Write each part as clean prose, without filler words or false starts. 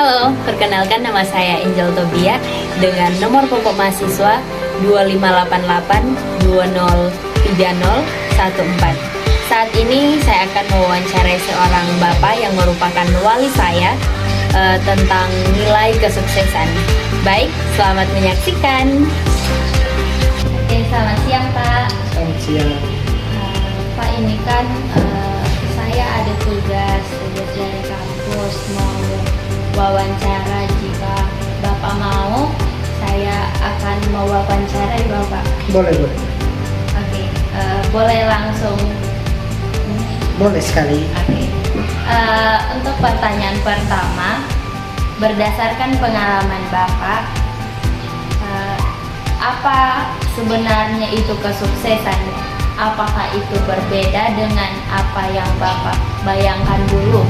Halo, perkenalkan nama saya Angel Tobia dengan nomor pokok mahasiswa 2588203014. Saat ini saya akan mewawancarai seorang bapak yang merupakan wali saya tentang nilai kesuksesan. Baik, selamat menyaksikan. Oke, selamat siang Pak. Selamat siang. Pak, ini kan saya ada tugas dari kampus mau wawancara. Jika Bapak mau, saya akan mewawancarai Bapak. Boleh. Oke, boleh langsung. Boleh sekali. Oke. Untuk pertanyaan pertama, berdasarkan pengalaman Bapak, apa sebenarnya itu kesuksesan? Apakah itu berbeda dengan apa yang Bapak bayangkan dulu?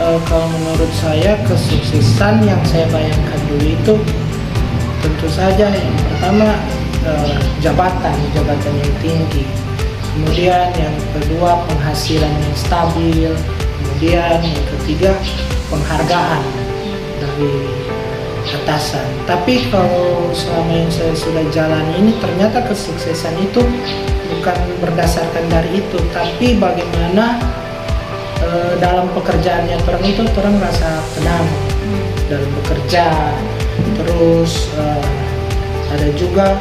Kalau menurut saya kesuksesan yang saya bayangkan dulu itu tentu saja yang pertama jabatan yang tinggi, kemudian yang kedua penghasilan yang stabil, kemudian yang ketiga penghargaan dari atasan. Tapi kalau selama yang saya sudah jalani ini ternyata kesuksesan itu bukan berdasarkan dari itu, tapi bagaimana dalam pekerjaannya orang rasa tenang dalam bekerja. Terus ada juga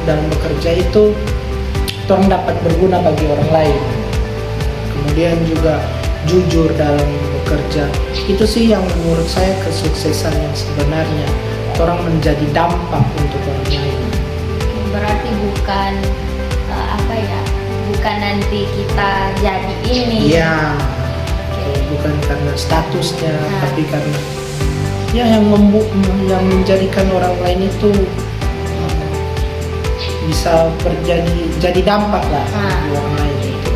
dalam bekerja itu orang dapat berguna bagi orang lain. Kemudian juga jujur dalam bekerja. Itu sih yang menurut saya kesuksesan yang sebenarnya, orang menjadi dampak untuk orang lain. Berarti bukan bukan nanti kita jadi ini. Iya. Bukan karena statusnya, tapi karena ya yang menjadikan orang lain itu bisa jadi dampak lah bagi orang lain itu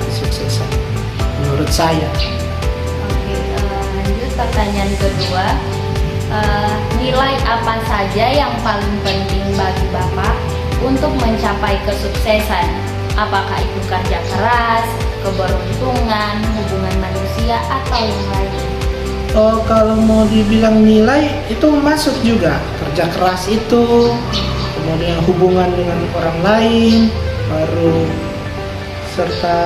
kesuksesan menurut saya. Oke, lanjut pertanyaan kedua. Nilai apa saja yang paling penting bagi Bapak untuk mencapai kesuksesan? Apakah itu kerja keras, keberuntungan, hubungan manusia, atau yang lain? Kalau mau dibilang nilai itu masuk juga kerja keras itu, kemudian hubungan dengan orang lain, baru serta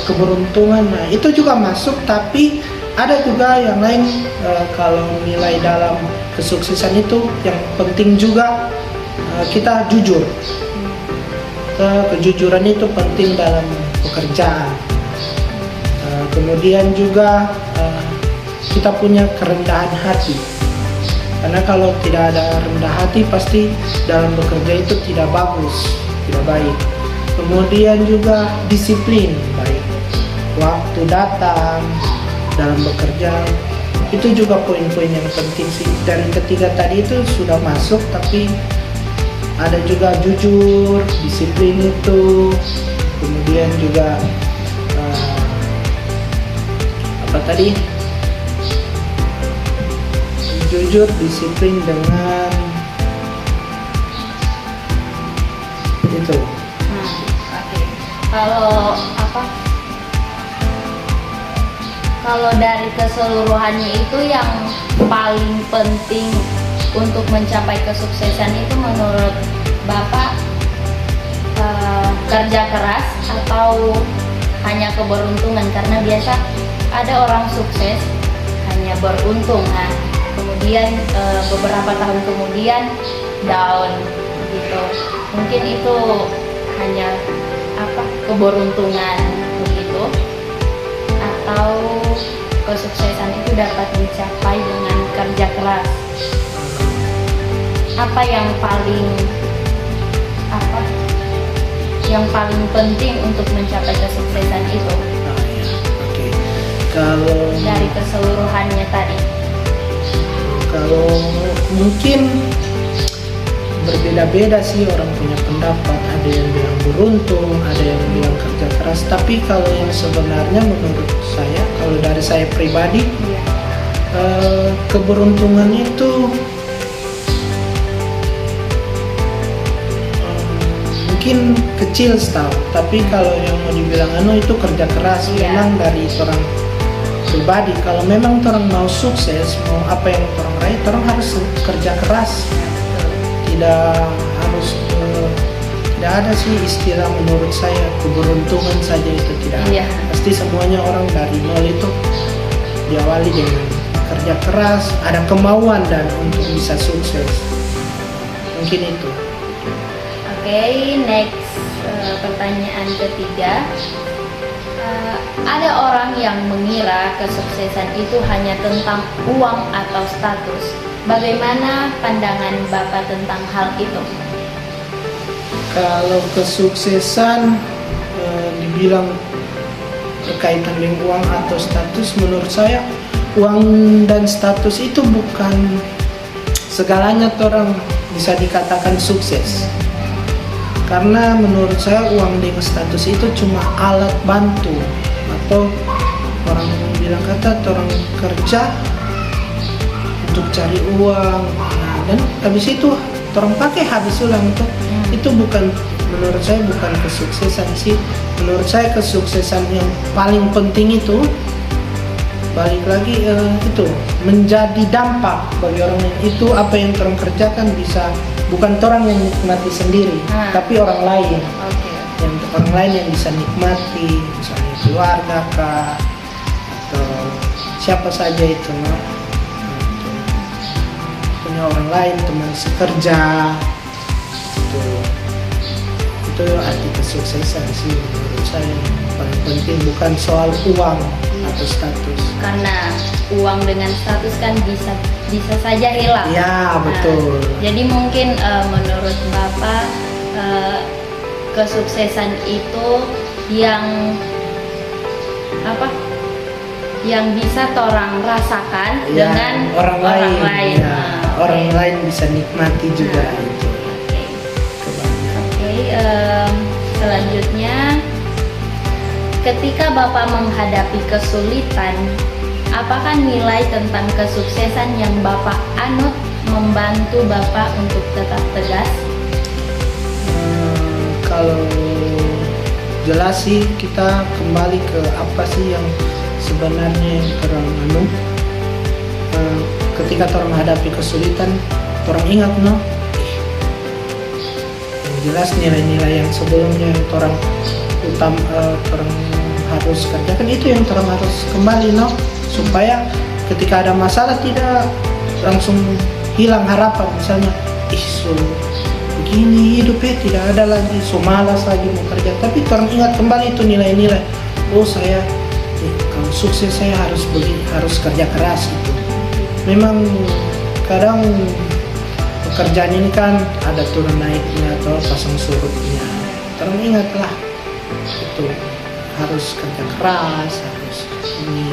keberuntungan. Nah itu juga masuk, tapi ada juga yang lain. Kalau nilai dalam kesuksesan itu yang penting juga kita jujur. Kejujuran itu penting dalam pekerjaan. Kemudian juga kita punya kerendahan hati, karena kalau tidak ada rendah hati pasti dalam bekerja itu tidak bagus, tidak baik. Kemudian juga disiplin, baik waktu datang dalam bekerja, itu juga poin-poin yang penting sih. Dan ketiga tadi itu sudah masuk, tapi ada juga jujur, disiplin itu, kemudian juga jujur, disiplin dengan itu. Oke. Kalau dari keseluruhannya itu yang paling penting untuk mencapai kesuksesan itu menurut Bapak kerja keras atau hanya keberuntungan? Karena biasa ada orang sukses hanya beruntung, kemudian beberapa tahun kemudian down gitu. Mungkin itu hanya keberuntungan begitu, atau kesuksesan itu dapat dicapai dengan kerja keras. Apa yang paling penting untuk mencapai kesuksesan itu? Kalau dari keseluruhannya tadi, kalau mungkin berbeda-beda sih, orang punya pendapat. Ada yang bilang beruntung, ada yang bilang kerja keras. Tapi kalau yang sebenarnya menurut saya, kalau dari saya pribadi, keberuntungan itu mungkin kecil setahu, tapi kalau yang mau dibilang itu kerja keras, memang dari seorang pribadi, kalau memang orang mau sukses, mau apa yang orang raih, orang harus kerja keras. Tidak harus tidak ada sih istilah menurut saya keberuntungan saja, itu tidak ada. Iya. Pasti semuanya orang dari nol itu diawali dengan kerja keras, ada kemauan dan untuk bisa sukses. Mungkin itu. Oke, next pertanyaan ketiga. Ada orang yang mengira kesuksesan itu hanya tentang uang atau status. Bagaimana pandangan Bapak tentang hal itu? Kalau kesuksesan dibilang berkaitan dengan uang atau status, menurut saya uang dan status itu bukan segalanya orang bisa dikatakan sukses. Karena menurut saya uang dengan status itu cuma alat bantu, atau orang bilang kata orang kerja untuk cari uang, dan habis itu orang pakai habis ulang tuh. Itu bukan, menurut saya bukan kesuksesan sih. Menurut saya kesuksesan yang paling penting itu balik lagi itu menjadi dampak bagi orang lain. Itu apa yang orang kerjakan bisa, bukan orang yang nikmati sendiri, tapi orang lain. Yang orang lain yang bisa nikmati, misalnya keluarga kah, atau siapa saja itu, punya orang lain, teman sekerja. Itu arti kesuksesan sih menurut saya. Paling penting bukan soal uang atau status. Karena uang dengan status kan bisa saja hilang. Ya, betul. Jadi mungkin menurut Bapak kesuksesan itu yang apa? Yang bisa orang rasakan Ya, dengan orang lain. Ya, orang oke. lain bisa nikmati juga itu. Selanjutnya, ketika Bapak menghadapi kesulitan, apakah nilai tentang kesuksesan yang Bapak anut membantu Bapak untuk tetap tegas? Kalau jelas sih kita kembali ke apa sih yang sebenarnya orang ketika orang menghadapi kesulitan, orang ingat jelas nilai-nilai yang sebelumnya yang orang orang harus kerjakan, itu yang orang harus kembali supaya ketika ada masalah tidak langsung hilang harapan. Misalnya begini hidupnya tidak ada lagi, malas lagi mau kerja, tapi orang ingat kembali itu nilai-nilai. Saya kalau sukses saya harus kerja keras itu. Memang kadang pekerjaan ini kan ada turun naiknya atau pasang surutnya. Terus ingatlah itu harus kerja keras, harus ini,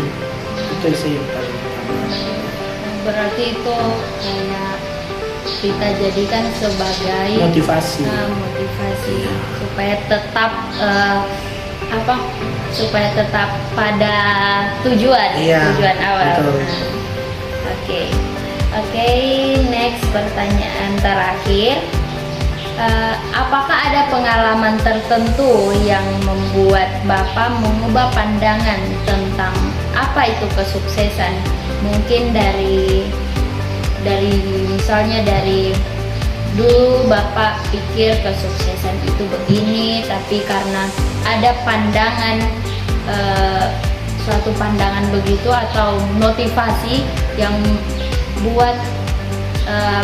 itu sih yang paling utama. Berarti itu kayak kita jadikan sebagai Motivasi. motivasi supaya tetap supaya tetap pada tujuan awal. Betul. Oke, next pertanyaan terakhir. Apakah ada pengalaman tertentu yang membuat Bapak mengubah pandangan tentang apa itu kesuksesan? Mungkin dari misalnya dari dulu Bapak pikir kesuksesan itu begini, tapi karena ada pandangan suatu pandangan begitu atau motivasi yang buat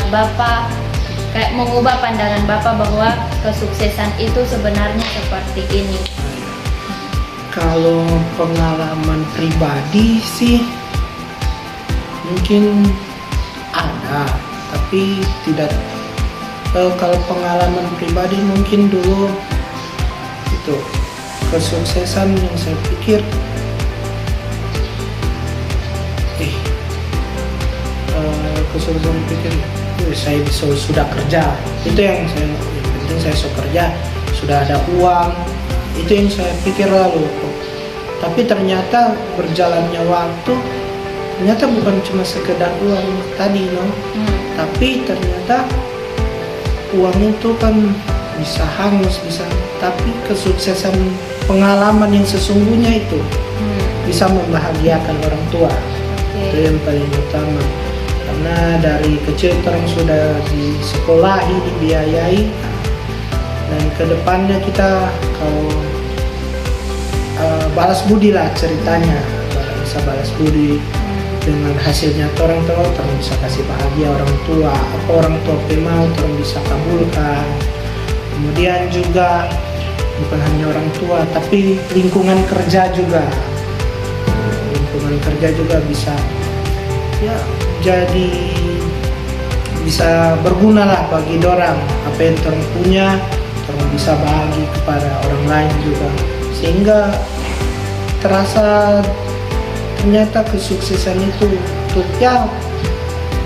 Bapak kayak mengubah pandangan Bapak bahwa kesuksesan itu sebenarnya seperti ini. Kalau pengalaman pribadi sih mungkin ada, tapi tidak. Kalau pengalaman pribadi mungkin dulu itu kesuksesan yang saya pikir kesuksesan pikir saya sudah kerja, itu yang penting saya sudah kerja, sudah ada uang, itu yang saya pikir lalu. Tapi ternyata berjalannya waktu, ternyata bukan cuma sekedar uang tadi tapi ternyata uang itu kan bisa hangus, tapi kesuksesan pengalaman yang sesungguhnya itu bisa membahagiakan orang tua. Itu Oke. yang paling utama. Karena dari kecil orang sudah disekolahi, dibiayai, dan kedepannya kita kalau balas budi lah ceritanya, bisa balas budi dengan hasilnya orang tua, orang bisa kasih bahagia orang tua, apa orang tua mau orang bisa kabulkan. Kemudian juga bukan hanya orang tua, tapi lingkungan kerja juga. Lingkungan kerja juga bisa ya jadi bisa berguna lah bagi dorang. Apa yang orang punya, orang bisa bagi kepada orang lain juga, sehingga terasa ternyata kesuksesan itu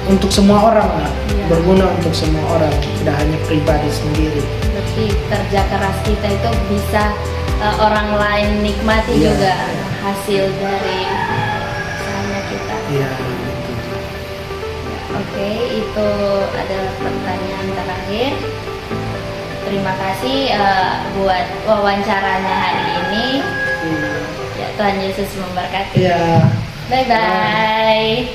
untuk semua orang lah, Iya. berguna untuk semua orang, tidak hanya pribadi sendiri. Berarti kerja keras kita itu bisa orang lain nikmati Iya. juga hasil dari usahanya kita. Iya. Oke, itu adalah pertanyaan terakhir. Terima kasih buat wawancaranya hari ini. Ya, Tuhan Yesus memberkati. Iya. Bye bye.